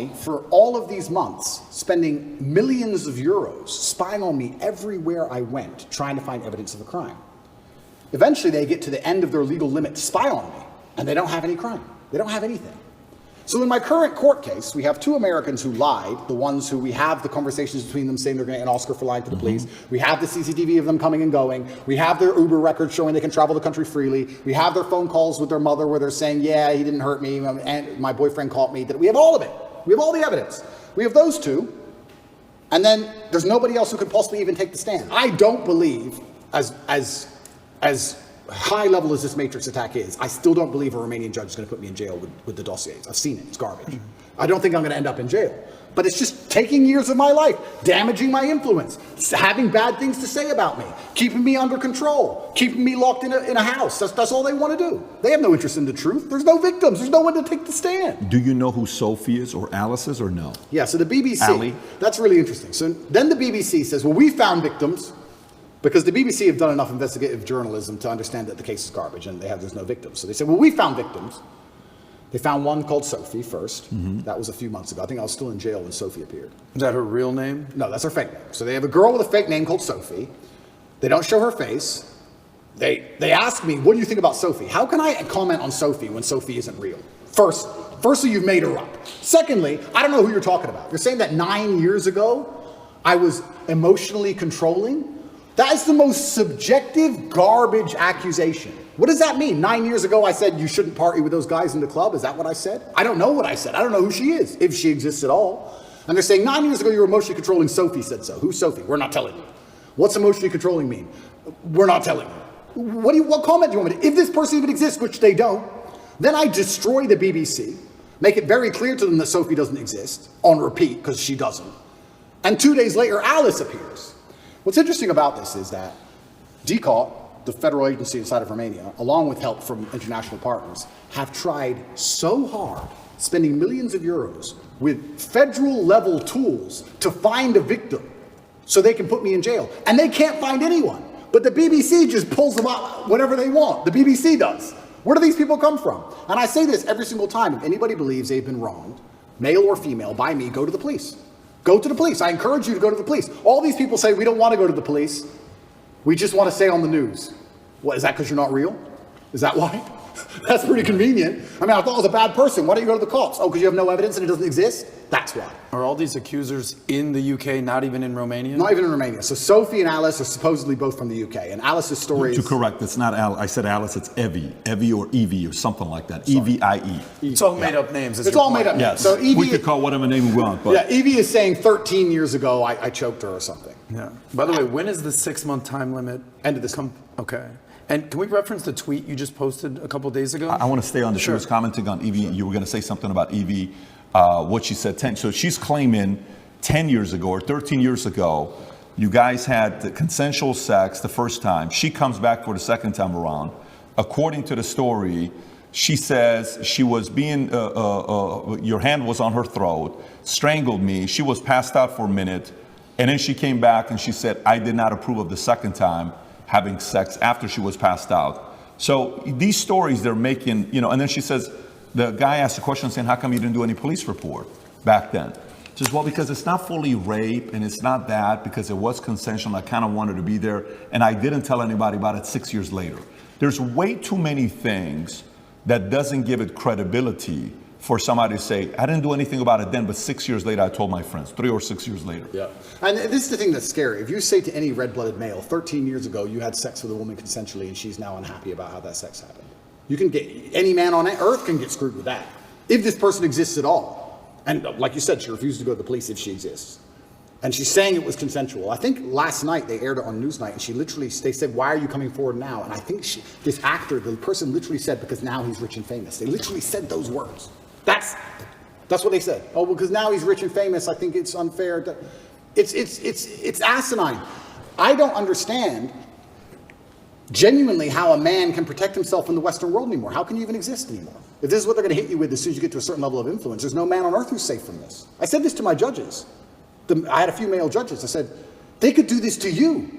me for all of these months, spending millions of euros, spying on me everywhere I went, trying to find evidence of a crime. Eventually, they get to the end of their legal limit to spy on me, and they don't have any crime. They don't have anything. So in my current court case, we have two Americans who lied, the ones who we have the conversations between them saying they're going to get an Oscar for lying to the police. We have the CCTV of them coming and going. We have their Uber records showing they can travel the country freely. We have their phone calls with their mother where they're saying, yeah, he didn't hurt me, and my boyfriend caught me. We have all of it. We have all the evidence. We have those two, and then there's nobody else who could possibly even take the stand. I don't believe, as high level as this Matrix attack is, I still don't believe a Romanian judge is going to put me in jail with the dossiers. I've seen it. It's garbage. I don't think I'm going to end up in jail. But it's just taking years of my life, damaging my influence, having bad things to say about me, keeping me under control, keeping me locked in a house. That's all they want to do. They have no interest in the truth. There's no victims. There's no one to take the stand. Do you know who Sophie is or Alice is or no? Yeah, so the BBC, Ali? That's really interesting. So then the BBC says, well, we found victims, because the BBC have done enough investigative journalism to understand that the case is garbage and there's no victims. So they said, well, we found victims. They found one called Sophie first. That was a few months ago. I think I was still in jail when Sophie appeared. Is that her real name? No, that's her fake name. So they have a girl with a fake name called Sophie. They don't show her face. They ask me, what do you think about Sophie? How can I comment on Sophie when Sophie isn't real? Firstly, you've made her up. Secondly, I don't know who you're talking about. You're saying that 9 years ago, I was emotionally controlling? That is the most subjective garbage accusation. What does that mean? 9 years ago, I said you shouldn't party with those guys in the club. Is that what I said? I don't know what I said. I don't know who she is, if she exists at all. And they're saying 9 years ago, you were emotionally controlling. Sophie said so. Who's Sophie? We're not telling you. What's emotionally controlling mean? We're not telling you. What comment do you want me to? If this person even exists, which they don't, then I destroy the BBC, make it very clear to them that Sophie doesn't exist, on repeat, because she doesn't. And 2 days later, Alice appears. What's interesting about this is that DCAT, the federal agency inside of Romania, along with help from international partners, have tried so hard, spending millions of euros with federal level tools to find a victim so they can put me in jail. And they can't find anyone. But the BBC just pulls them out whenever they want. The BBC does. Where do these people come from? And I say this every single time. If anybody believes they've been wronged, male or female, by me, go to the police. Go to the police. I encourage you to go to the police. All these people say we don't want to go to the police. We just want to stay on the news. What, is that because you're not real? Is that why? That's pretty convenient. I mean, I thought I was a bad person. Why don't you go to the cops? Oh, because you have no evidence and it doesn't exist? That's why. Are all these accusers in the UK, not even in Romania? Not even in Romania. So Sophie and Alice are supposedly both from the UK. And Alice's story To correct, it's not Alice. I said Alice, it's Evie. Evie or Evie or something like that. Evie. It's all made up names. It's all made up names. Yes. So Evie, we could call whatever name we want. But yeah, Evie is saying 13 years ago I choked her or something. Yeah. By the way, when is the 6-month time limit? End of this month. Okay. And can we reference the tweet you just posted a couple days ago? I want to stay on the She was commenting on Evie. You were going to say something about Evie, what she said 10. So she's claiming 10 years ago or 13 years ago, you guys had the consensual sex the first time. She comes back for the second time around. According to the story, she says she was being, your hand was on her throat, strangled me. She was passed out for a minute. And then she came back and she said, I did not approve of the second time having sex after she was passed out. So these stories they're making, you know, and then she says, the guy asked a question saying, how come you didn't do any police report back then? She says, well, because it's not fully rape and it's not that, because it was consensual. I kind of wanted to be there. And I didn't tell anybody about it 6 years later. There's way too many things that doesn't give it credibility for somebody to say, I didn't do anything about it then, but 6 years later, I told my friends, 3 or 6 years later. Yeah. And this is the thing that's scary. If you say to any red-blooded male, 13 years ago, you had sex with a woman consensually and she's now unhappy about how that sex happened. You can get, any man on earth can get screwed with that. If this person exists at all. And like you said, she refused to go to the police if she exists. And she's saying it was consensual. I think last night they aired it on Newsnight and she literally, they said, why are you coming forward now? And I think this actor, the person literally said, because now he's rich and famous. They literally said those words. That's what they said. Oh, because now he's rich and famous, I think it's unfair. It's asinine. I don't understand genuinely how a man can protect himself in the Western world anymore. How can you even exist anymore? If this is what they're going to hit you with as soon as you get to a certain level of influence, there's no man on earth who's safe from this. I said this to my judges. I had a few male judges. I said, they could do this to you.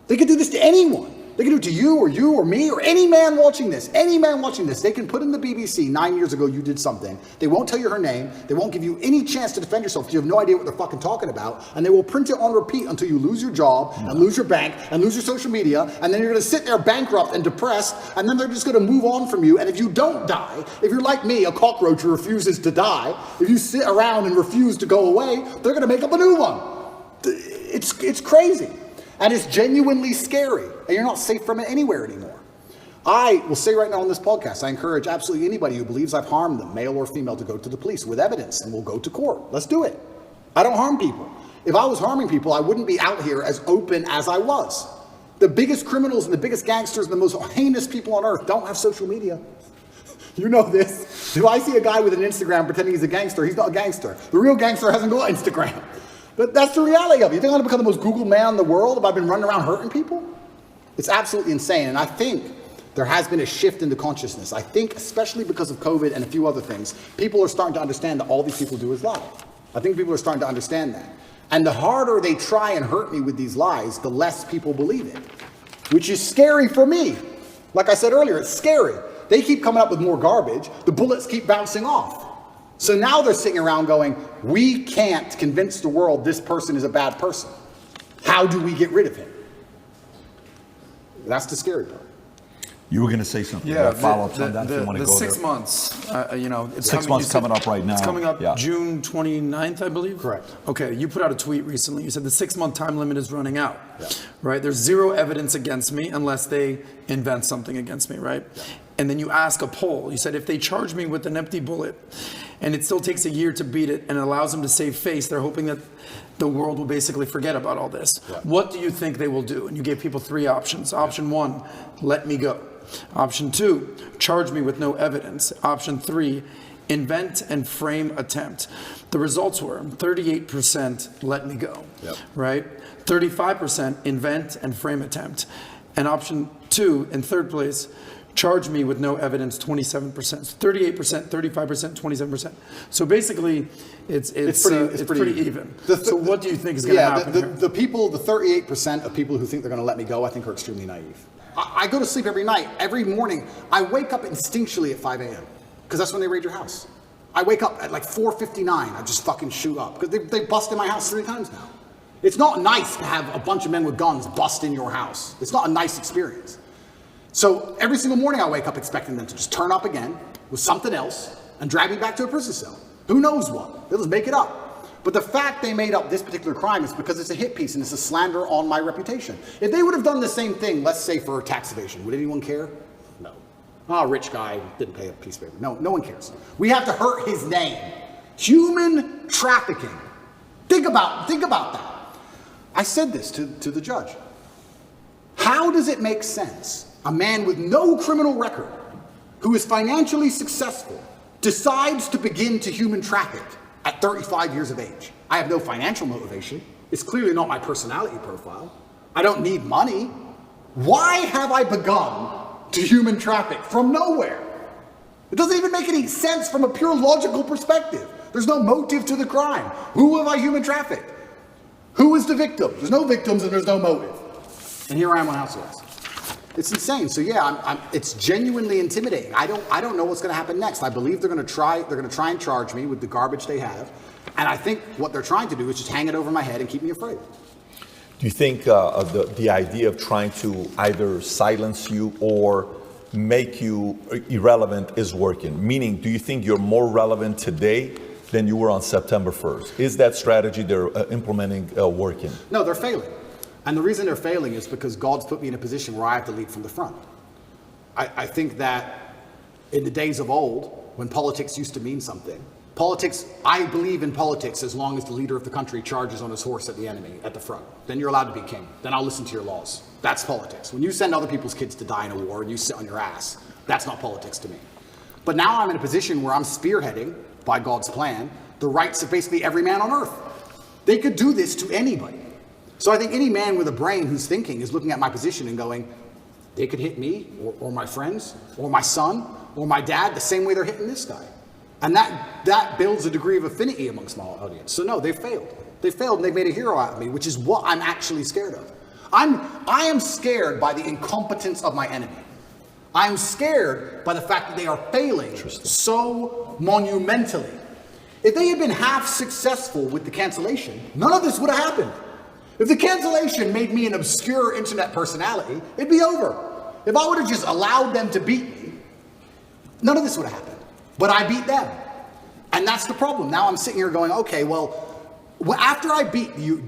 They could do this to anyone. They can do it to you or me or any man watching this. Any man watching this. They can put in the BBC 9 years ago you did something. They won't tell you her name. They won't give you any chance to defend yourself because you have no idea what they're fucking talking about. And they will print it on repeat until you lose your job and lose your bank and lose your social media. And then you're going to sit there bankrupt and depressed. And then they're just going to move on from you. And if you don't die, if you're like me, a cockroach who refuses to die, if you sit around and refuse to go away, they're going to make up a new one. It's crazy. And it's genuinely scary. And you're not safe from it anywhere anymore. I will say right now on this podcast, I encourage absolutely anybody who believes I've harmed them, male or female, to go to the police with evidence and we'll go to court. Let's do it. I don't harm people. If I was harming people, I wouldn't be out here as open as I was. The biggest criminals and the biggest gangsters and the most heinous people on earth don't have social media. You know this. If I see a guy with an Instagram pretending he's a gangster, he's not a gangster. The real gangster hasn't got Instagram. But that's the reality of it. You think I'm going to become the most Googled man in the world if I've been running around hurting people? It's absolutely insane. And I think there has been a shift in the consciousness. I think, especially because of COVID and a few other things, people are starting to understand that all these people do is lie. I think people are starting to understand that. And the harder they try and hurt me with these lies, the less people believe it, which is scary for me. Like I said earlier, it's scary. They keep coming up with more garbage. The bullets keep bouncing off. So now they're sitting around going, we can't convince the world this person is a bad person. How do we get rid of him? That's the scary part. You were going to say something. Yeah, Follow-ups on that if you want to go 6 there. months, it's 6 months coming up right now. It's coming up Yeah. June 29th, I believe. Correct. Okay, you put out a tweet recently. You said the 6-month time limit is running out. Yeah. Right? There's zero evidence against me unless they invent something against me, right? Yeah. And then you ask a poll. You said if they charge me with an empty bullet and it still takes a year to beat it and it allows them to save face, they're hoping that the world will basically forget about all this. Yeah. What do you think they will do? And you gave people 3 options. Option 1, let me go. Option 2, charge me with no evidence. Option 3, invent and frame attempt. The results were 38% let me go, right? 35% invent and frame attempt. And option 2, in third place, charge me with no evidence, 27%. 38%, 35%, 27%. So basically, it's pretty even. So what do you think is going to happen here? The 38% of people who think they're going to let me go, I think are extremely naive. I go to sleep every night. Every morning, I wake up instinctually at 5 a.m. because that's when they raid your house. I wake up at like 4:59. I just fucking shoot up because they busted my house 3 times now. It's not nice to have a bunch of men with guns bust in your house. It's not a nice experience. So every single morning I wake up expecting them to just turn up again with something else and drag me back to a prison cell. Who knows what? They'll just make it up. But the fact they made up this particular crime is because it's a hit piece and it's a slander on my reputation. If they would have done the same thing, let's say for tax evasion, would anyone care? No. Oh, rich guy didn't pay a piece of paper. No one cares. We have to hurt his name. Human trafficking. Think about that. I said this to the judge. How does it make sense? A man with no criminal record, who is financially successful, decides to begin to human traffic at 35 years of age. I have no financial motivation. It's clearly not my personality profile. I don't need money. Why have I begun to human traffic from nowhere? It doesn't even make any sense from a pure logical perspective. There's no motive to the crime. Who have I human trafficked? Who is the victim? There's no victims and there's no motive. And here I am on house arrest. It's insane. So yeah, it's genuinely intimidating. I don't know what's going to happen next. I believe they're going to try and charge me with the garbage they have, and I think what they're trying to do is just hang it over my head and keep me afraid. Do you think the idea of trying to either silence you or make you irrelevant is working? Meaning, do you think you're more relevant today than you were on September 1st? Is that strategy they're implementing working? No, they're failing. And the reason they're failing is because God's put me in a position where I have to lead from the front. I think that in the days of old, when politics used to mean something, I believe in politics as long as the leader of the country charges on his horse at the enemy at the front. Then you're allowed to be king. Then I'll listen to your laws. That's politics. When you send other people's kids to die in a war and you sit on your ass, that's not politics to me. But now I'm in a position where I'm spearheading, by God's plan, the rights of basically every man on earth. They could do this to anybody. So I think any man with a brain who's thinking is looking at my position and going, they could hit me or my friends or my son or my dad the same way they're hitting this guy. And that builds a degree of affinity amongst my audience. So no, they've failed. They failed and they've made a hero out of me, which is what I'm actually scared of. I am scared by the incompetence of my enemy. I am scared by the fact that they are failing so monumentally. If they had been half successful with the cancellation, none of this would have happened. If the cancellation made me an obscure internet personality, it'd be over. If I would have just allowed them to beat me, none of this would have happened. But I beat them. And that's the problem. Now I'm sitting here going, okay, well, after I beat you,